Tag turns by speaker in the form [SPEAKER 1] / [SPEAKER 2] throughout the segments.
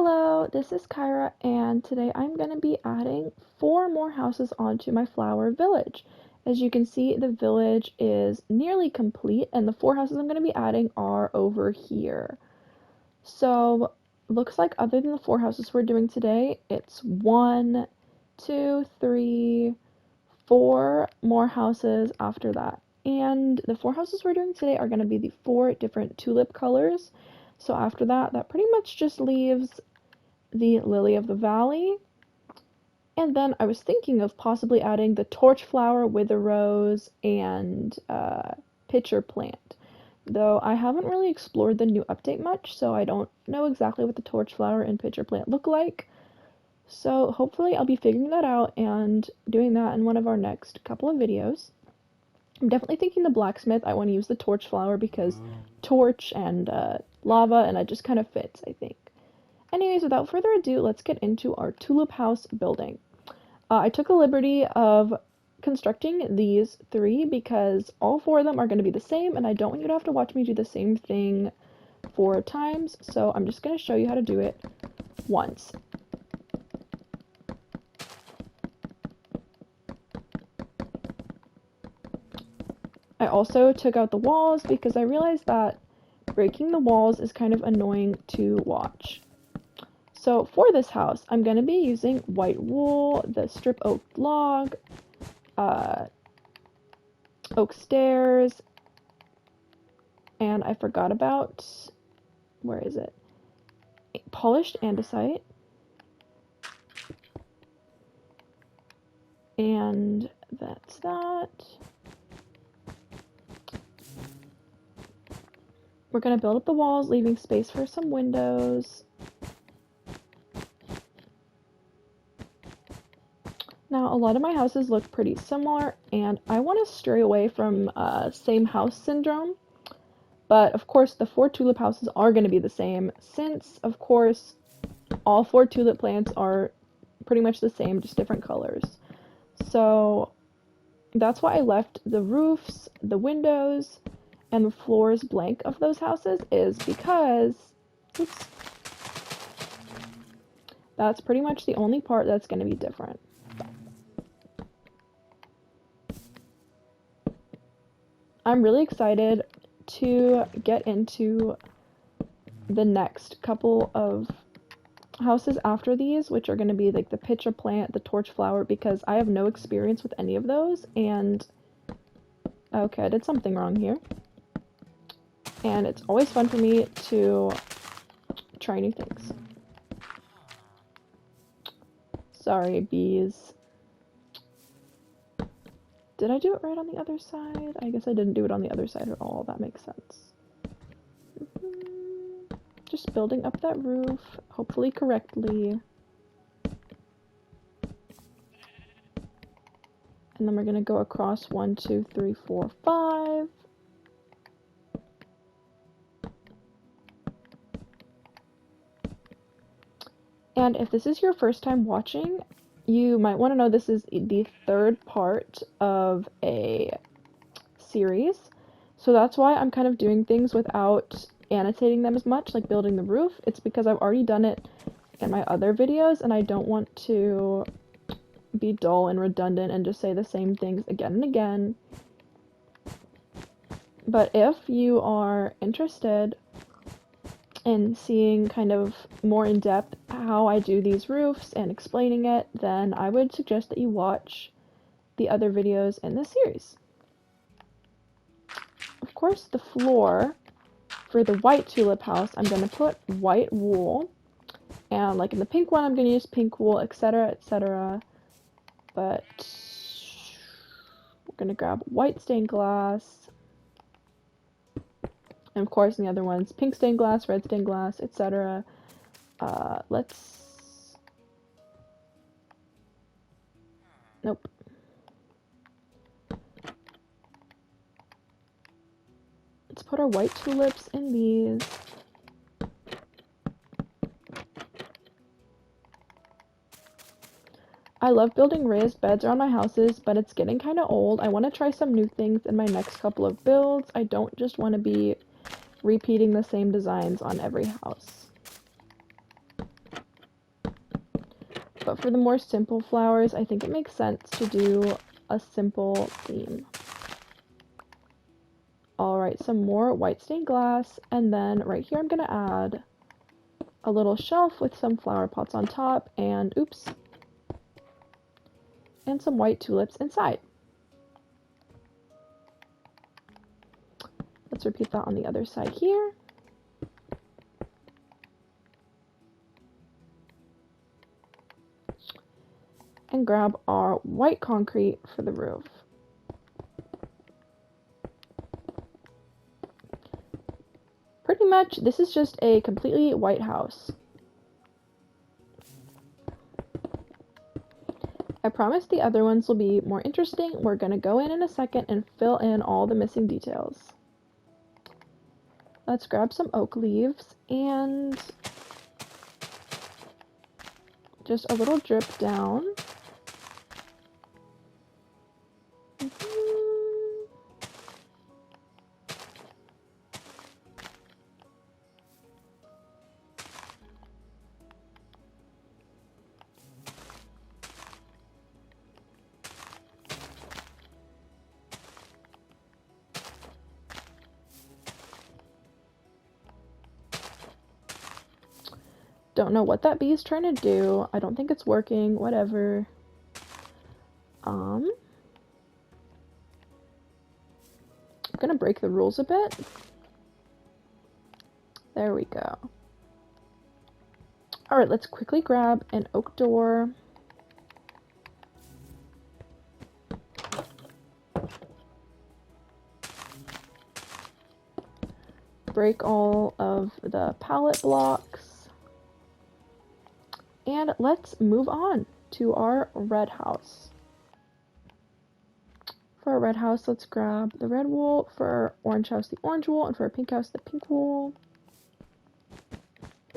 [SPEAKER 1] Hello, this is Kyra, and today I'm going to be adding 4 more houses onto my flower village. As you can see, the village is nearly complete, and the 4 houses I'm going to be adding are over here. So, looks like other than the 4 houses we're doing today, it's 1, 2, 3, 4 more houses after that. And the 4 houses we're doing today are going to be the 4 different tulip colors. So after that, that pretty much just leaves the lily of the valley. And then I was thinking of possibly adding the torch flower, wither rose, and pitcher plant. Though I haven't really explored the new update much, so I don't know exactly what the torch flower and pitcher plant look like. So hopefully I'll be figuring that out and doing that in one of our next couple of videos. I'm definitely thinking the blacksmith. I want to use the torch flower because torch and lava, and it just kind of fits, I think. Anyways, without further ado, let's get into our tulip house building. I took the liberty of constructing these 3 because all 4 of them are going to be the same, and I don't want you to have to watch me do the same thing 4 times, so I'm just going to show you how to do it once. I also took out the walls because I realized that breaking the walls is kind of annoying to watch. So for this house, I'm going to be using white wool, the strip oak log, oak stairs, and I forgot about, where is it? Polished andesite. And that's that. We're going to build up the walls, leaving space for some windows. Now, a lot of my houses look pretty similar, and I want to stray away from same house syndrome. But, of course, the 4 tulip houses are going to be the same, since, of course, all 4 tulip plants are pretty much the same, just different colors. So, that's why I left the roofs, the windows, and the floors blank of those houses, is because that's pretty much the only part that's going to be different. I'm really excited to get into the next couple of houses after these, which are going to be like the pitcher plant, the torch flower, because I have no experience with any of those, and okay, I did something wrong here. And it's always fun for me to try new things. Sorry, bees. Did I do it right on the other side? I guess I didn't do it on the other side at all. That makes sense. Just building up that roof, hopefully correctly. And then we're gonna go across 1, 2, 3, 4, 5. And if this is your first time watching, you might want to know this is the 3rd part of a series. So that's why I'm kind of doing things without annotating them as much, like building the roof. It's because I've already done it in my other videos, and I don't want to be dull and redundant and just say the same things again and again. But if you are interested in seeing kind of more in depth how I do these roofs and explaining it, then I would suggest that you watch the other videos in this series. Of course, the floor for the white tulip house, I'm going to put white wool, and like in the pink one, I'm going to use pink wool, etc., etc. But we're going to grab white stained glass. And of course, in the other ones, pink stained glass, red stained glass, etc. Nope. Let's put our white tulips in these. I love building raised beds around my houses, but it's getting kind of old. I want to try some new things in my next couple of builds. I don't just want to be repeating the same designs on every house. But for the more simple flowers, I think it makes sense to do a simple theme. Alright, some more white stained glass, and then right here I'm going to add a little shelf with some flower pots on top, and oops, and some white tulips inside. Let's repeat that on the other side here. And grab our white concrete for the roof. Pretty much, this is just a completely white house. I promise the other ones will be more interesting. We're going to go in a second and fill in all the missing details. Let's grab some oak leaves and just a little drip down. Don't know what that bee is trying to do. I don't think it's working. Whatever. I'm gonna break the rules a bit. There we go. Alright, let's quickly grab an oak door. Break all of the pallet blocks. And let's move on to our red house. For our red house, let's grab the red wool. For our orange house, the orange wool. And for our pink house, the pink wool.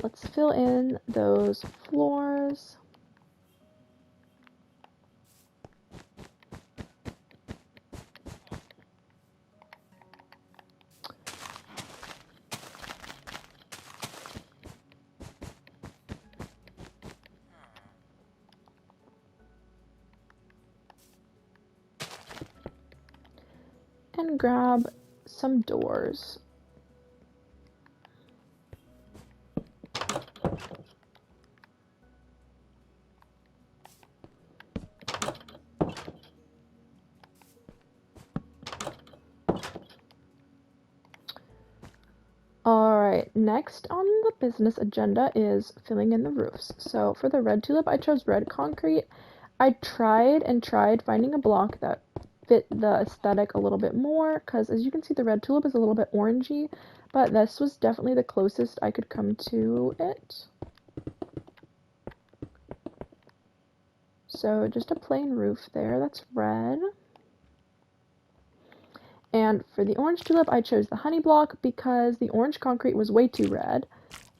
[SPEAKER 1] Let's fill in those floors. And grab some doors. Alright, next on the business agenda is filling in the roofs. So for the red tulip, I chose red concrete. I tried finding a block that fit the aesthetic a little bit more, because as you can see, the red tulip is a little bit orangey, but this was definitely the closest I could come to it. So just a plain roof there, that's red. And for the orange tulip, I chose the honey block because the orange concrete was way too red,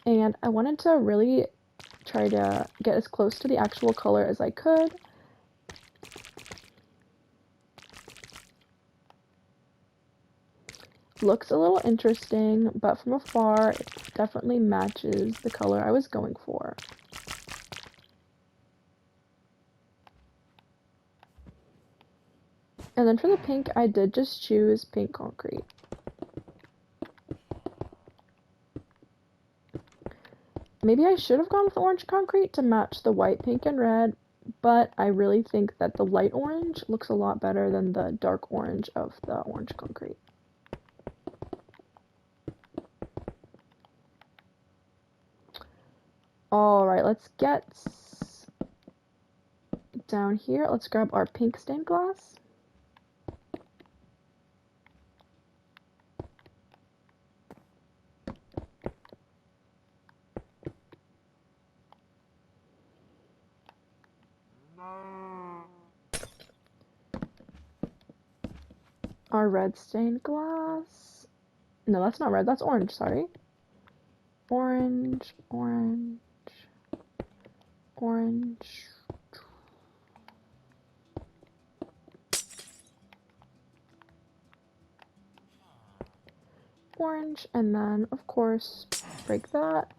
[SPEAKER 1] and I wanted to really try to get as close to the actual color as I could. Looks a little interesting, but from afar, it definitely matches the color I was going for. And then for the pink, I did just choose pink concrete. Maybe I should have gone with orange concrete to match the white, pink, and red, but I really think that the light orange looks a lot better than the dark orange of the orange concrete. Alright, let's get down here. Let's grab our pink stained glass. Our red stained glass. No, that's not red, that's orange, sorry. Orange, orange, orange. Orange, and then, of course, break that.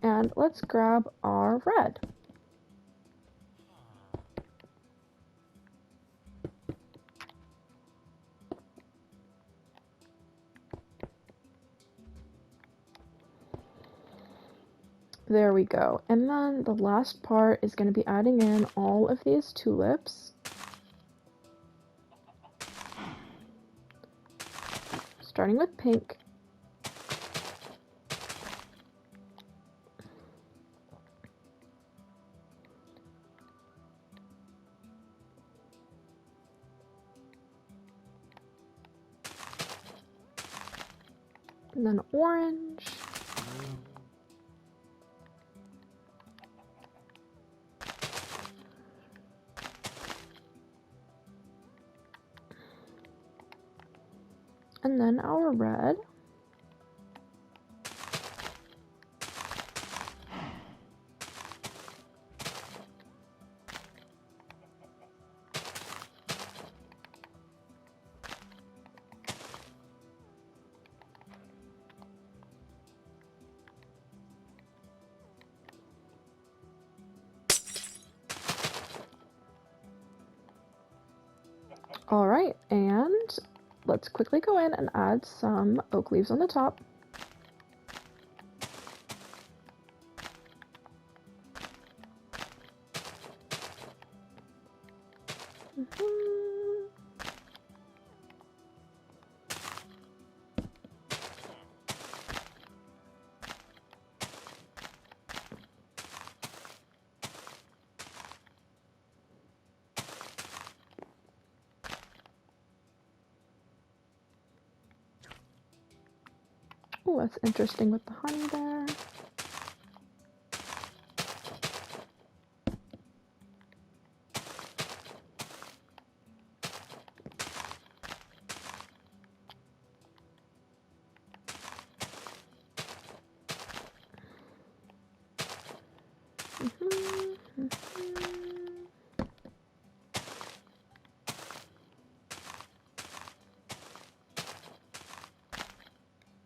[SPEAKER 1] And let's grab our red. There we go. And then the last part is going to be adding in all of these tulips. Starting with pink. And then orange. And then our red. Alright, and let's quickly go in and add some oak leaves on the top. Oh, that's interesting with the honey there.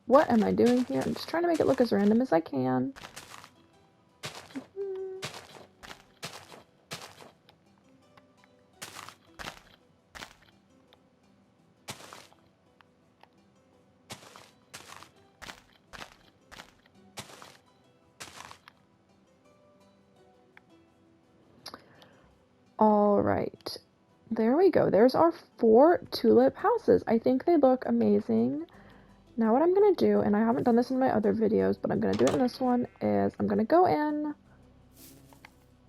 [SPEAKER 1] What am I doing here? I'm just trying to make it look as random as I can. Alright, there we go. There's our 4 tulip houses. I think they look amazing. Now what I'm going to do, and I haven't done this in my other videos, but I'm going to do it in this one, is I'm going to go in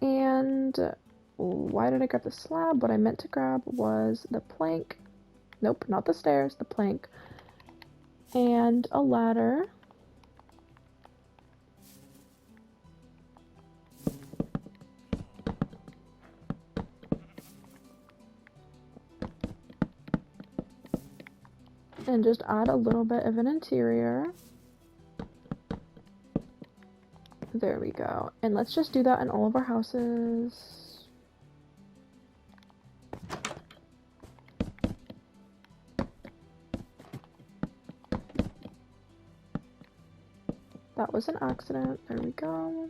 [SPEAKER 1] and why did I grab the slab? What I meant to grab was the plank. Nope, not the stairs, the plank. And a ladder. And just add a little bit of an interior. There we go. And let's just do that in all of our houses. That was an accident. There we go.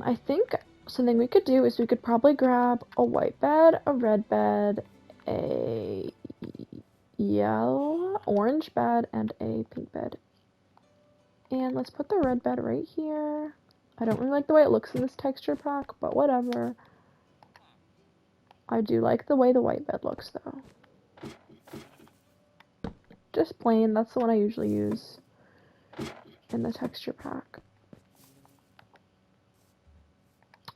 [SPEAKER 1] I think something we could do is we could probably grab a white bed, a red bed, a yellow, orange bed, and a pink bed. And let's put the red bed right here. I don't really like the way it looks in this texture pack, but whatever. I do like the way the white bed looks though. Just plain, that's the one I usually use in the texture pack.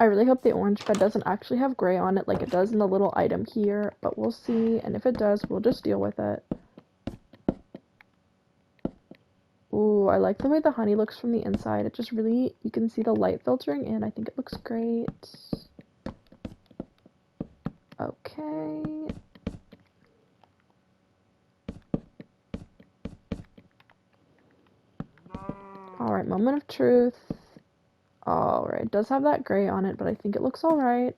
[SPEAKER 1] I really hope the orange bed doesn't actually have gray on it like it does in the little item here, but we'll see, and if it does, we'll just deal with it. Ooh, I like the way the honey looks from the inside. It just really, you can see the light filtering in. I think it looks great. Okay. Alright, moment of truth. Alright, it does have that gray on it, but I think it looks alright.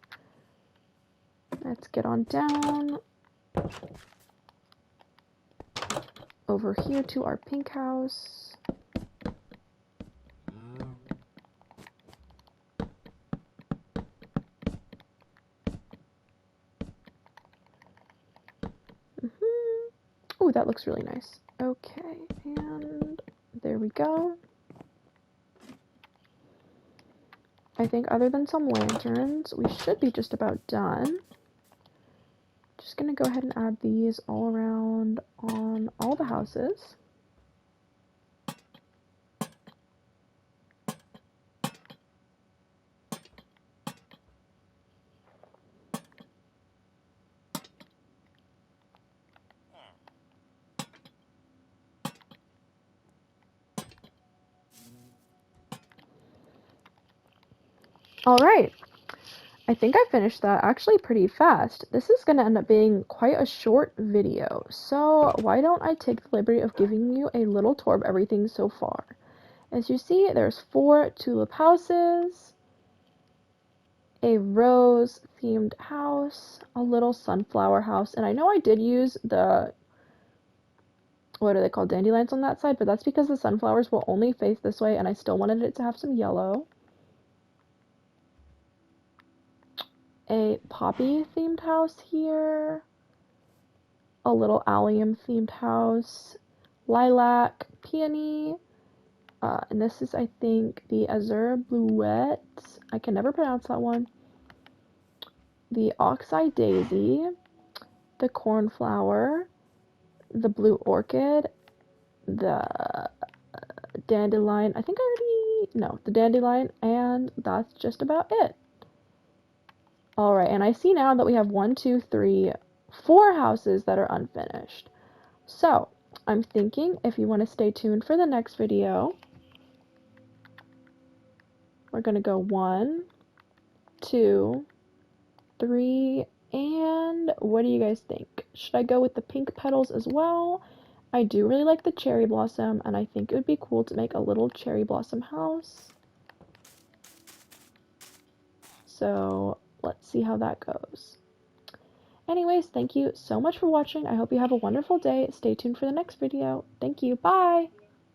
[SPEAKER 1] Let's get on down. Over here to our pink house. that looks really nice. Okay, and there we go. I think other than some lanterns, we should be just about done. Just gonna go ahead and add these all around on all the houses. Alright, I think I finished that actually pretty fast. This is going to end up being quite a short video, so why don't I take the liberty of giving you a little tour of everything so far. As you see, there's 4 tulip houses, a rose-themed house, a little sunflower house, and I know I did use the, what are they called, dandelions on that side, but that's because the sunflowers will only face this way, and I still wanted it to have some yellow. A poppy themed house here, a little allium themed house, lilac, peony, and this is, I think, the azure bluette. I can never pronounce that one. The oxeye daisy, the cornflower, the blue orchid, the dandelion. I think the dandelion, and that's just about it. Alright, and I see now that we have 1, 2, 3, 4 houses that are unfinished. So, I'm thinking if you want to stay tuned for the next video, we're going to go 1, 2, 3, and what do you guys think? Should I go with the pink petals as well? I do really like the cherry blossom, and I think it would be cool to make a little cherry blossom house. So, let's see how that goes. Anyways, thank you so much for watching. I hope you have a wonderful day. Stay tuned for the next video. Thank you. Bye!